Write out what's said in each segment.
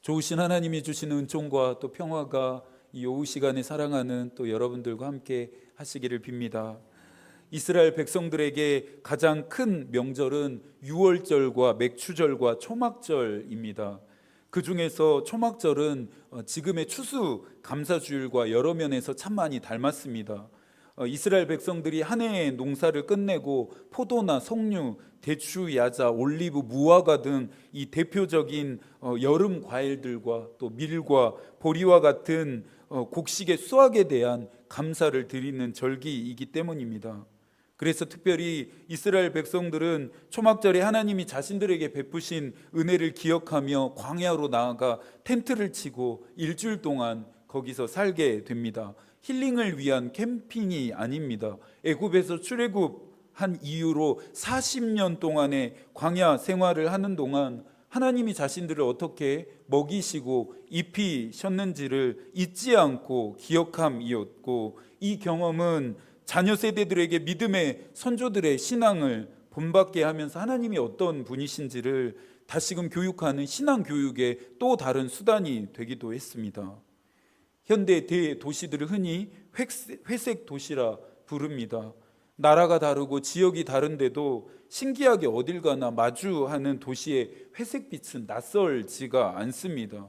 좋으신 하나님이 주시는 은총과 또 평화가 이 오후 시간에 사랑하는 또 여러분들과 함께 하시기를 빕니다. 이스라엘 백성들에게 가장 큰 명절은 유월절과 맥추절과 초막절입니다. 그 중에서 초막절은 지금의 추수 감사주일과 여러 면에서 참 많이 닮았습니다. 이스라엘 백성들이 한 해의 농사를 끝내고 포도나 석류, 대추, 야자, 올리브, 무화과 등 이 대표적인 여름 과일들과 또 밀과 보리와 같은 곡식의 수확에 대한 감사를 드리는 절기이기 때문입니다. 그래서 특별히 이스라엘 백성들은 초막절에 하나님이 자신들에게 베푸신 은혜를 기억하며 광야로 나아가 텐트를 치고 일주일 동안 거기서 살게 됩니다. 힐링을 위한 캠핑이 아닙니다. 애굽에서 출애굽한 이후로 40년 동안의 광야 생활을 하는 동안 하나님이 자신들을 어떻게 먹이시고 입히셨는지를 잊지 않고 기억함이었고, 이 경험은 자녀 세대들에게 믿음의 선조들의 신앙을 본받게 하면서 하나님이 어떤 분이신지를 다시금 교육하는 신앙 교육의 또 다른 수단이 되기도 했습니다. 현대 대도시들을 흔히 회색 도시라 부릅니다. 나라가 다르고 지역이 다른데도 신기하게 어딜 가나 마주하는 도시의 회색빛은 낯설지가 않습니다.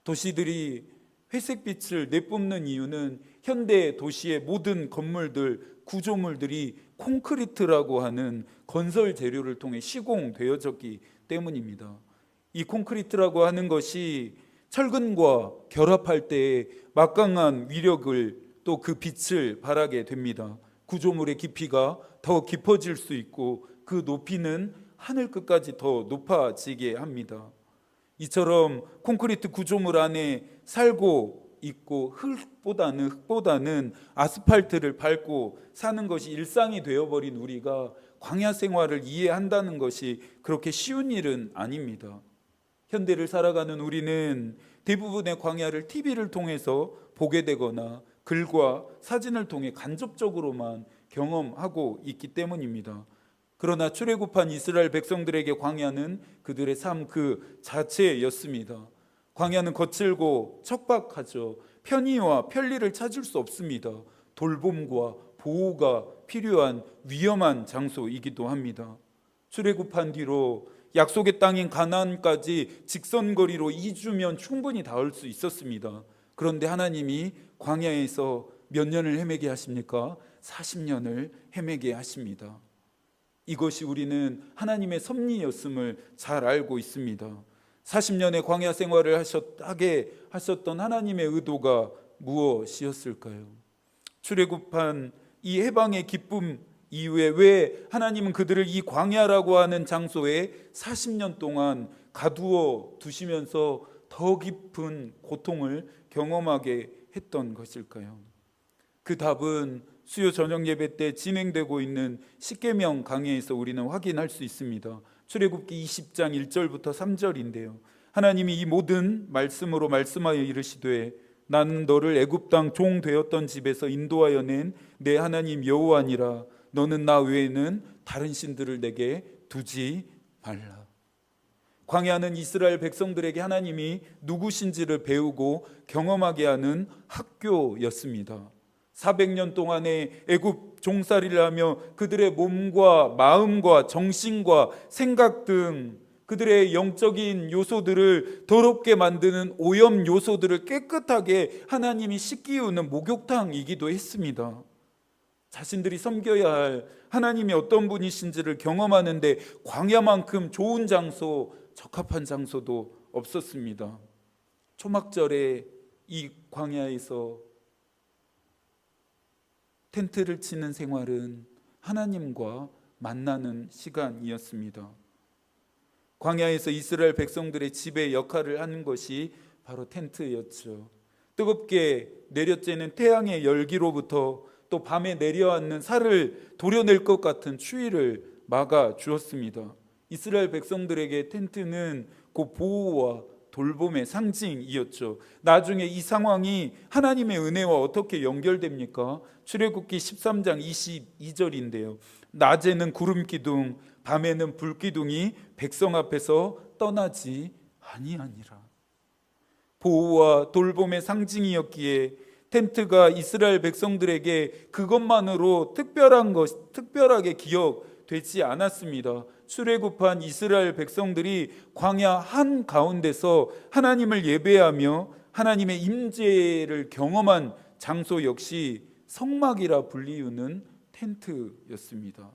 도시들이 회색빛을 내뿜는 이유는 현대 도시의 모든 건물들, 구조물들이 콘크리트라고 하는 건설 재료를 통해 시공되어졌기 때문입니다. 이 콘크리트라고 하는 것이 철근과 결합할 때에 막강한 위력을 또 그 빛을 발하게 됩니다. 구조물의 깊이가 더 깊어질 수 있고 그 높이는 하늘 끝까지 더 높아지게 합니다. 이처럼 콘크리트 구조물 안에 살고 있고 흙보다는 아스팔트를 밟고 사는 것이 일상이 되어버린 우리가 광야 생활을 이해한다는 것이 그렇게 쉬운 일은 아닙니다. 현대를 살아가는 우리는 대부분의 광야를 TV를 통해서 보게 되거나 글과 사진을 통해 간접적으로만 경험하고 있기 때문입니다. 그러나 출애굽한 이스라엘 백성들에게 광야는 그들의 삶 그 자체였습니다. 광야는 거칠고 척박하죠. 편의와 편리를 찾을 수 없습니다. 돌봄과 보호가 필요한 위험한 장소이기도 합니다. 출애굽한 뒤로 약속의 땅인 가나안까지 직선거리로 2주면 충분히 닿을 수 있었습니다. 그런데 하나님이 광야에서 몇 년을 헤매게 하십니까? 40년을 헤매게 하십니다. 이것이 우리는 하나님의 섭리였음을 잘 알고 있습니다. 40년의 광야 생활을 하게 하셨던 하나님의 의도가 무엇이었을까요? 출애굽한 이 해방의 기쁨 이후에 왜 하나님은 그들을 이 광야라고 하는 장소에 40년 동안 가두어 두시면서 더 깊은 고통을 경험하게 했던 것일까요? 그 답은 수요 저녁 예배 때 진행되고 있는 십계명 강해에서 우리는 확인할 수 있습니다. 출애굽기 20장 1절부터 3절인데요. 하나님이 이 모든 말씀으로 말씀하여 이르시되 나는 너를 애굽 땅 종 되었던 집에서 인도하여 낸 내 하나님 여호와니라. 너는 나 외에는 다른 신들을 내게 두지 말라. 광야는 이스라엘 백성들에게 하나님이 누구신지를 배우고 경험하게 하는 학교였습니다. 400년 동안의 애굽 종살이를 하며 그들의 몸과 마음과 정신과 생각 등 그들의 영적인 요소들을 더럽게 만드는 오염 요소들을 깨끗하게 하나님이 씻기우는 목욕탕이기도 했습니다. 자신들이 섬겨야 할 하나님이 어떤 분이신지를 경험하는데 광야만큼 좋은 장소, 적합한 장소도 없었습니다. 초막절에 이 광야에서 텐트를 치는 생활은 하나님과 만나는 시간이었습니다. 광야에서 이스라엘 백성들의 지배 역할을 하는 것이 바로 텐트였죠. 뜨겁게 내려쬐는 태양의 열기로부터 또 밤에 내려앉는 살을 도려낼 것 같은 추위를 막아 주었습니다. 이스라엘 백성들에게 텐트는 그 보호와 돌봄의 상징이었죠. 나중에 이 상황이 하나님의 은혜와 어떻게 연결됩니까? 출애굽기 13장 22절인데요. 낮에는 구름 기둥, 밤에는 불 기둥이 백성 앞에서 떠나지 아니하니라. 보호와 돌봄의 상징이었기에 텐트가 이스라엘 백성들에게 그것만으로 특별하게 기억되지 않았습니다. 출애굽한 이스라엘 백성들이 광야 한 가운데서 하나님을 예배하며 하나님의 임재를 경험한 장소 역시 성막이라 불리우는 텐트였습니다.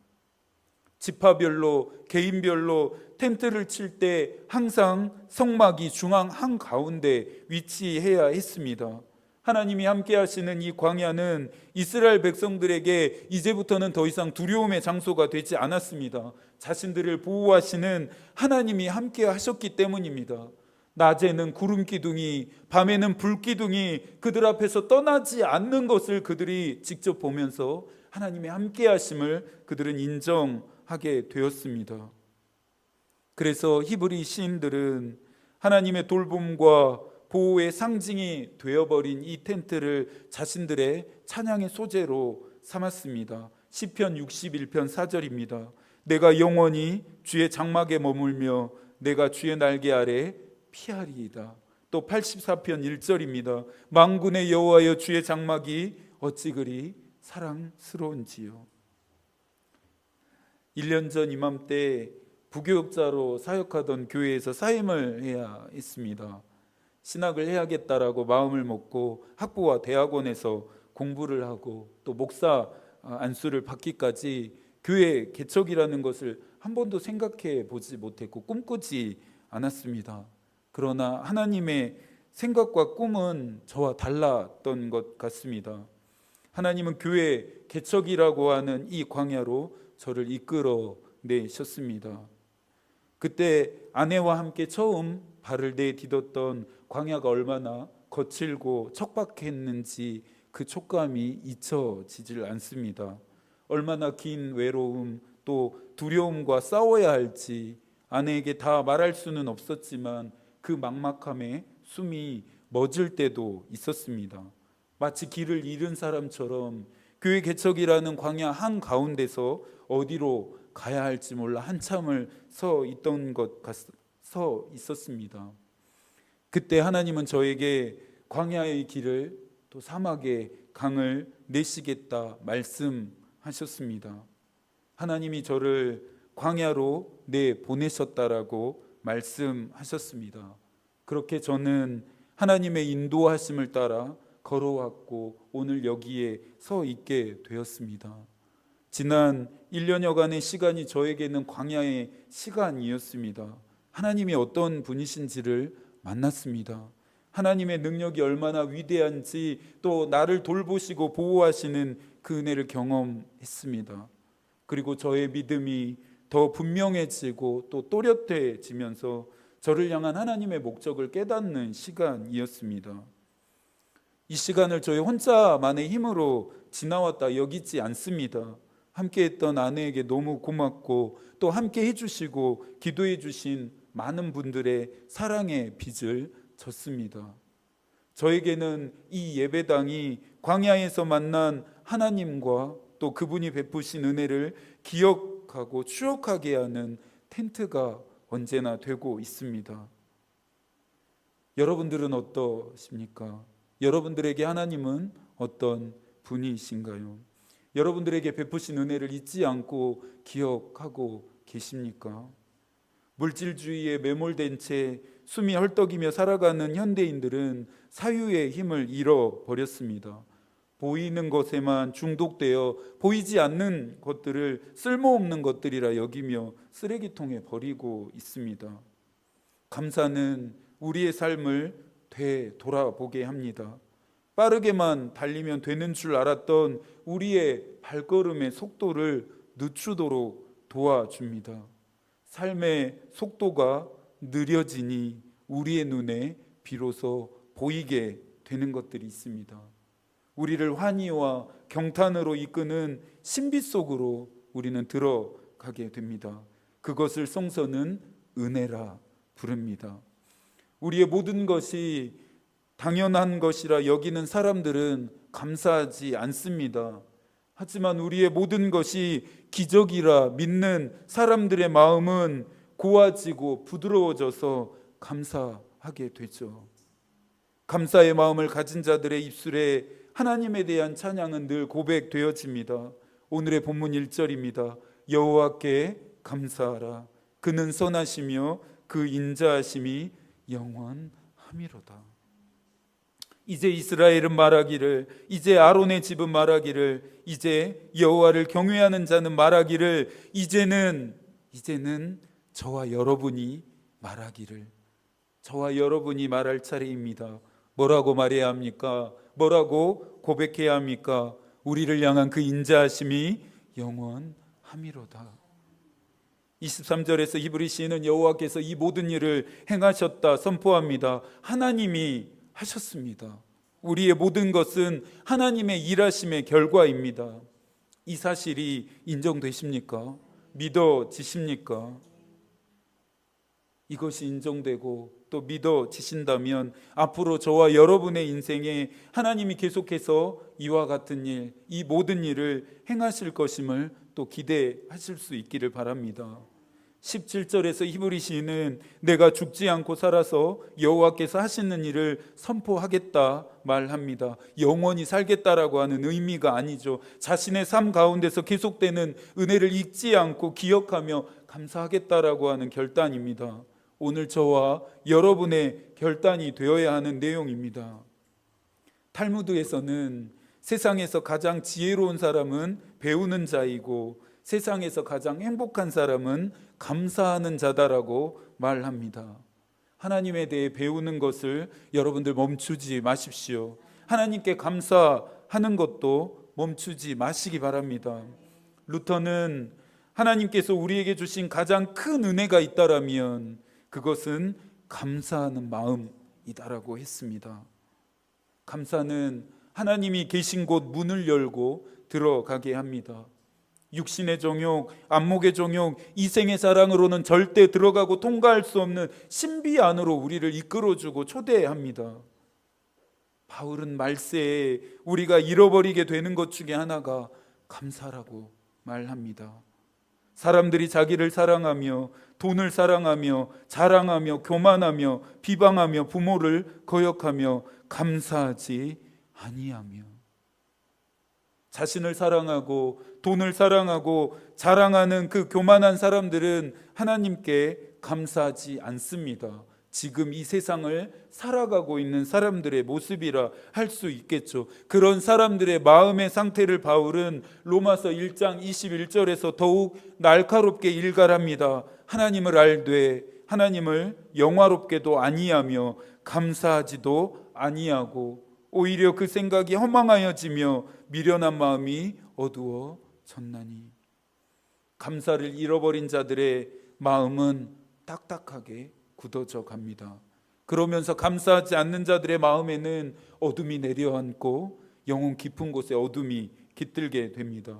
지파별로 개인별로 텐트를 칠 때 항상 성막이 중앙 한가운데 위치해야 했습니다. 하나님이 함께 하시는 이 광야는 이스라엘 백성들에게 이제부터는 더 이상 두려움의 장소가 되지 않았습니다. 자신들을 보호하시는 하나님이 함께 하셨기 때문입니다. 낮에는 구름 기둥이, 밤에는 불 기둥이 그들 앞에서 떠나지 않는 것을 그들이 직접 보면서 하나님의 함께 하심을 그들은 인정하게 되었습니다. 그래서 히브리 시인들은 하나님의 돌봄과 보호의 상징이 되어버린 이 텐트를 자신들의 찬양의 소재로 삼았습니다. 시편 61편 4절입니다. 내가 영원히 주의 장막에 머물며 내가 주의 날개 아래 피하리이다. 또 84편 1절입니다. 만군의 여호와여 주의 장막이 어찌 그리 사랑스러운지요. 1년 전 이맘때 부교육자로 사역하던 교회에서 사임을 해야 했습니다. 신학을 해야겠다라고 마음을 먹고 학부와 대학원에서 공부를 하고 또 목사 안수를 받기까지 교회 개척이라는 것을 한 번도 생각해 보지 못했고 꿈꾸지 않았습니다. 그러나 하나님의 생각과 꿈은 저와 달랐던 것 같습니다. 하나님은 교회 개척이라고 하는 이 광야로 저를 이끌어 내셨습니다. 그때 아내와 함께 처음 발을 내딛었던 광야가 얼마나 거칠고 척박했는지 그 촉감이 잊혀지질 않습니다. 얼마나 긴 외로움 또 두려움과 싸워야 할지 아내에게 다 말할 수는 없었지만 그 막막함에 숨이 멎을 때도 있었습니다. 마치 길을 잃은 사람처럼 교회 개척이라는 광야 한가운데서 어디로 가야 할지 몰라 한참을 서 있었습니다. 그때 하나님은 저에게 광야의 길을 또 사막의 강을 내시겠다 말씀하셨습니다. 하나님이 저를 광야로 내보내셨다라고 말씀하셨습니다. 그렇게 저는 하나님의 인도하심을 따라 걸어왔고 오늘 여기에 서 있게 되었습니다. 지난 1년여간의 시간이 저에게는 광야의 시간이었습니다. 하나님이 어떤 분이신지를 만났습니다. 하나님의 능력이 얼마나 위대한지 또 나를 돌보시고 보호하시는 그 은혜를 경험했습니다. 그리고 저의 믿음이 더 분명해지고 또 또렷해지면서 저를 향한 하나님의 목적을 깨닫는 시간이었습니다. 이 시간을 저의 혼자만의 힘으로 지나왔다 여기지 않습니다. 함께했던 아내에게 너무 고맙고 또 함께 해주시고 기도해 주신 많은 분들의 사랑의 빚을 졌습니다. 저에게는 이 예배당이 광야에서 만난 하나님과 또 그분이 베푸신 은혜를 기억하고 추억하게 하는 텐트가 언제나 되고 있습니다. 여러분들은 어떠십니까? 여러분들에게 하나님은 어떤 분이신가요? 여러분들에게 베푸신 은혜를 잊지 않고 기억하고 계십니까? 물질주의에 매몰된 채 숨이 헐떡이며 살아가는 현대인들은 사유의 힘을 잃어버렸습니다. 보이는 것에만 중독되어 보이지 않는 것들을 쓸모없는 것들이라 여기며 쓰레기통에 버리고 있습니다. 감사는 우리의 삶을 되돌아보게 합니다. 빠르게만 달리면 되는 줄 알았던 우리의 발걸음의 속도를 늦추도록 도와줍니다. 삶의 속도가 느려지니 우리의 눈에 비로소 보이게 되는 것들이 있습니다. 우리를 환희와 경탄으로 이끄는 신비 속으로 우리는 들어가게 됩니다. 그것을 성서는 은혜라 부릅니다. 우리의 모든 것이 당연한 것이라 여기는 사람들은 감사하지 않습니다. 하지만 우리의 모든 것이 기적이라 믿는 사람들의 마음은 고와지고 부드러워져서 감사하게 되죠. 감사의 마음을 가진 자들의 입술에 하나님에 대한 찬양은 늘 고백되어집니다. 오늘의 본문 1절입니다. 여호와께 감사하라. 그는 선하시며 그 인자하심이 영원함이로다. 이제 이스라엘은 말하기를, 이제 아론의 집은 말하기를, 이제 여호와를 경외하는 자는 말하기를, 이제는 저와 여러분이 말하기를, 저와 여러분이 말할 차례입니다. 뭐라고 말해야 합니까? 뭐라고 고백해야 합니까? 우리를 향한 그 인자하심이 영원함이로다. 23절에서 히브리 시인은 여호와께서 이 모든 일을 행하셨다 선포합니다. 하나님이 하셨습니다. 우리의 모든 것은 하나님의 일하심의 결과입니다. 이 사실이 인정되십니까? 믿어지십니까? 이것이 인정되고 또 믿어지신다면 앞으로 저와 여러분의 인생에 하나님이 계속해서 이와 같은 일, 이 모든 일을 행하실 것임을 또 기대하실 수 있기를 바랍니다. 17절에서 히브리 시인은 내가 죽지 않고 살아서 여호와께서 하시는 일을 선포하겠다 말합니다. 영원히 살겠다라고 하는 의미가 아니죠. 자신의 삶 가운데서 계속되는 은혜를 잊지 않고 기억하며 감사하겠다라고 하는 결단입니다. 오늘 저와 여러분의 결단이 되어야 하는 내용입니다. 탈무드에서는 세상에서 가장 지혜로운 사람은 배우는 자이고 세상에서 가장 행복한 사람은 감사하는 자다라고 말합니다. 하나님에 대해 배우는 것을 여러분들 멈추지 마십시오. 하나님께 감사하는 것도 멈추지 마시기 바랍니다. 루터는 하나님께서 우리에게 주신 가장 큰 은혜가 있다라면 그것은 감사하는 마음이다라고 했습니다. 감사는 하나님이 계신 곳 문을 열고 들어가게 합니다. 육신의 정욕, 안목의 정욕, 이생의 사랑으로는 절대 들어가고 통과할 수 없는 신비 안으로 우리를 이끌어주고 초대합니다. 바울은 말세에 우리가 잃어버리게 되는 것 중에 하나가 감사라고 말합니다. 사람들이 자기를 사랑하며 돈을 사랑하며 자랑하며 교만하며 비방하며 부모를 거역하며 감사하지 아니하며, 자신을 사랑하고 돈을 사랑하고 자랑하는 그 교만한 사람들은 하나님께 감사하지 않습니다. 지금 이 세상을 살아가고 있는 사람들의 모습이라 할 수 있겠죠. 그런 사람들의 마음의 상태를 바울은 로마서 1장 21절에서 더욱 날카롭게 일갈합니다. 하나님을 알되 하나님을 영화롭게도 아니하며 감사하지도 아니하고 오히려 그 생각이 허망하여지며 미련한 마음이 어두워졌나니. 감사를 잃어버린 자들의 마음은 딱딱하게 굳어져 갑니다. 그러면서 감사하지 않는 자들의 마음에는 어둠이 내려앉고 영혼 깊은 곳에 어둠이 깃들게 됩니다.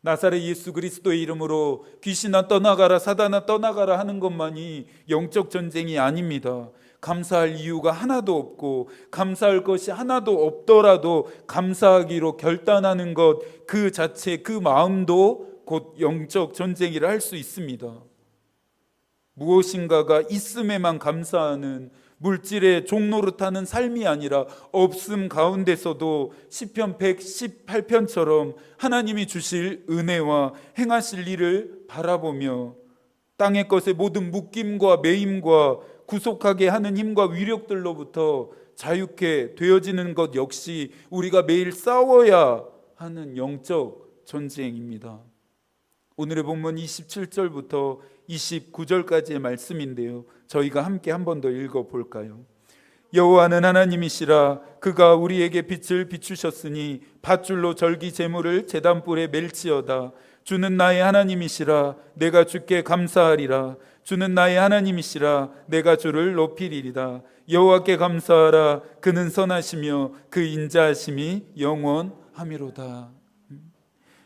나사렛 예수 그리스도의 이름으로 귀신아 떠나가라, 사단아 떠나가라 하는 것만이 영적 전쟁이 아닙니다. 감사할 이유가 하나도 없고 감사할 것이 하나도 없더라도 감사하기로 결단하는 것 그 자체, 그 마음도 곧 영적 전쟁이라 할 수 있습니다. 무엇인가가 있음에만 감사하는 물질의 종노릇하는 삶이 아니라 없음 가운데서도 시편 118편처럼 하나님이 주실 은혜와 행하실 일을 바라보며 땅의 것의 모든 묶임과 매임과 구속하게 하는 힘과 위력들로부터 자유케 되어지는 것 역시 우리가 매일 싸워야 하는 영적 전쟁입니다. 오늘의 본문 27절부터 29절까지의 말씀인데요, 저희가 함께 한 번 더 읽어볼까요? 여호와는 하나님이시라. 그가 우리에게 빛을 비추셨으니 밧줄로 절기 제물을 제단불에 멜지어다. 주는 나의 하나님이시라. 내가 주께 감사하리라. 주는 나의 하나님이시라. 내가 주를 높이리이다. 여호와께 감사하라. 그는 선하시며 그 인자하심이 영원하미로다.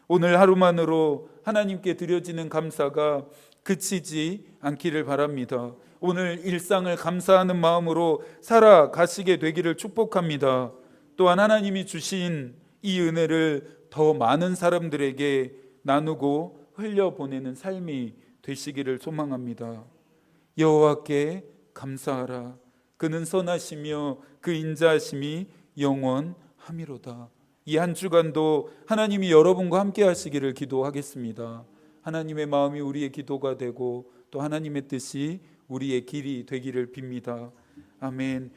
오늘 하루만으로 하나님께 드려지는 감사가 그치지 않기를 바랍니다. 오늘 일상을 감사하는 마음으로 살아가시게 되기를 축복합니다. 또한 하나님이 주신 이 은혜를 더 많은 사람들에게 나누고 흘려보내는 삶이 되시기를 소망합니다. 여호와께 감사하라. 그는 선하시며 그 인자하심이 영원함이로다. 이 한 주간도 하나님이 여러분과 함께 하시기를 기도하겠습니다. 하나님의 마음이 우리의 기도가 되고 또 하나님의 뜻이 우리의 길이 되기를 빕니다. 아멘.